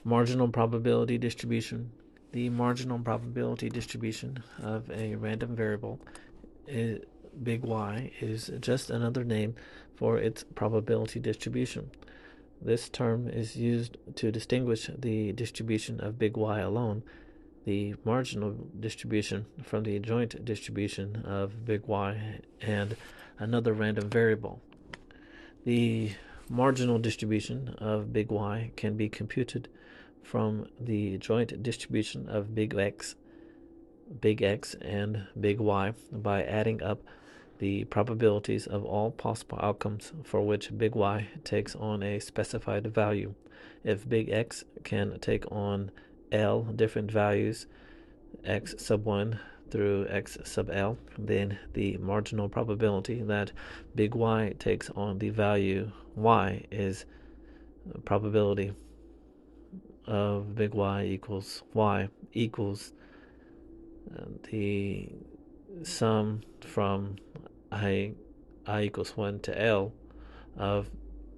Marginal probability distribution. The marginal probability distribution of a random variable, big Y, is just another name for its probability distribution. This term is used to distinguish the distribution of big Y alone, the marginal distribution, from the joint distribution of big Y and another random variable. The marginal distribution of big Y can be computed from the joint distribution of big X, and big Y by adding up the probabilities of all possible outcomes for which big Y takes on a specified value. If big X can take on L different values, X sub 1 through X sub L, then the marginal probability that big Y takes on the value Y is probability of big Y equals the sum from I equals 1 to L of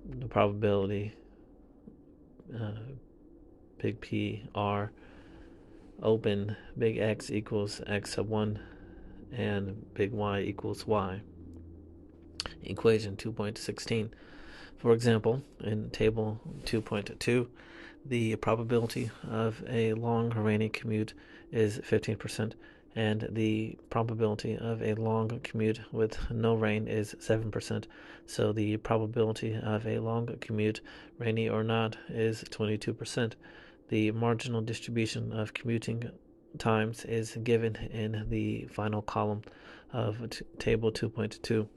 the probability big P R open big X equals X sub 1 and big Y equals Y. Equation 2.16. For example, in table 2.2, the probability of a long rainy commute is 15%, and the probability of a long commute with no rain is 7%. So the probability of a long commute, rainy or not, is 22%. The marginal distribution of commuting times is given in the final column of table 2.2.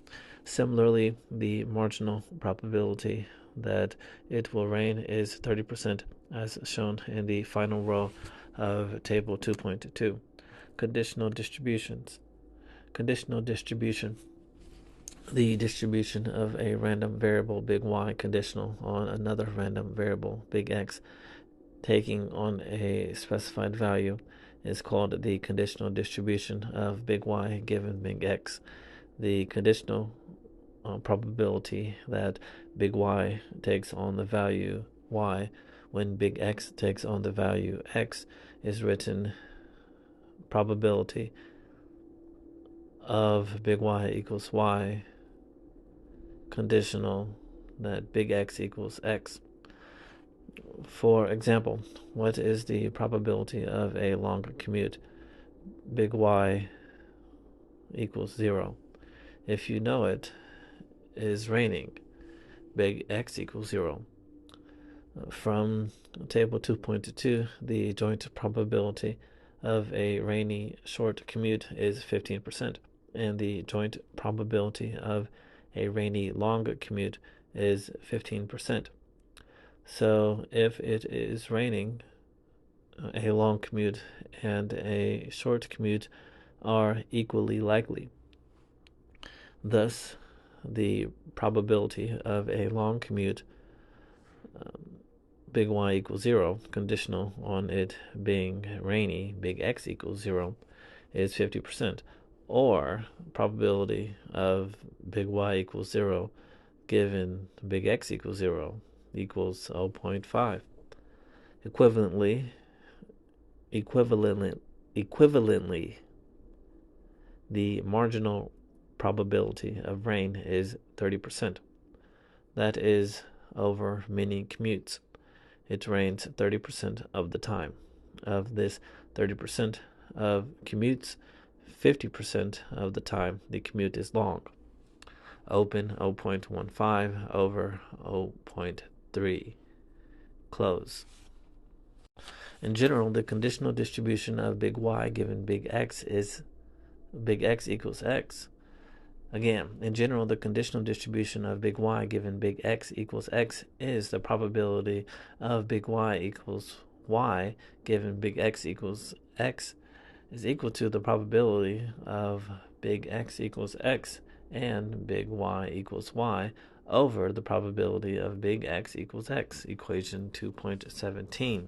Similarly, the marginal probability that it will rain is 30%, as shown in the final row of table 2.2. Conditional distributions. Conditional distribution. The distribution of a random variable big Y conditional on another random variable big X taking on a specified value is called the conditional distribution of big Y given big X. The conditional probability that big Y takes on the value Y when big X takes on the value X is written probability of big Y equals Y conditional that big X equals X. For example, what is the probability of a longer commute? Big Y equals 0. If you know it is raining, big X equals 0. From table 2.2, the joint probability of a rainy short commute is 15%, and the joint probability of a rainy long commute is 15%. So if it is raining, a long commute and a short commute are equally likely. Thus, the probability of a long commute, big Y equals 0, conditional on it being rainy, big X equals 0, is 50%. Or probability of big Y equals 0 given big X equals 0 equals 0.5. Equivalently, the marginal probability of rain is 30%. That is over many commutes. It rains 30% of the time. Of this 30% of commutes, 50% of the time the commute is long. Open 0.15 over 0.3. Close. In general, the conditional distribution of big Y given big X is big X equals X. Again, in general, the conditional distribution of big Y given big X equals X is the probability of big Y equals Y given big X equals X is equal to the probability of big X equals X and big Y equals Y over the probability of big X equals X, equation 2.17.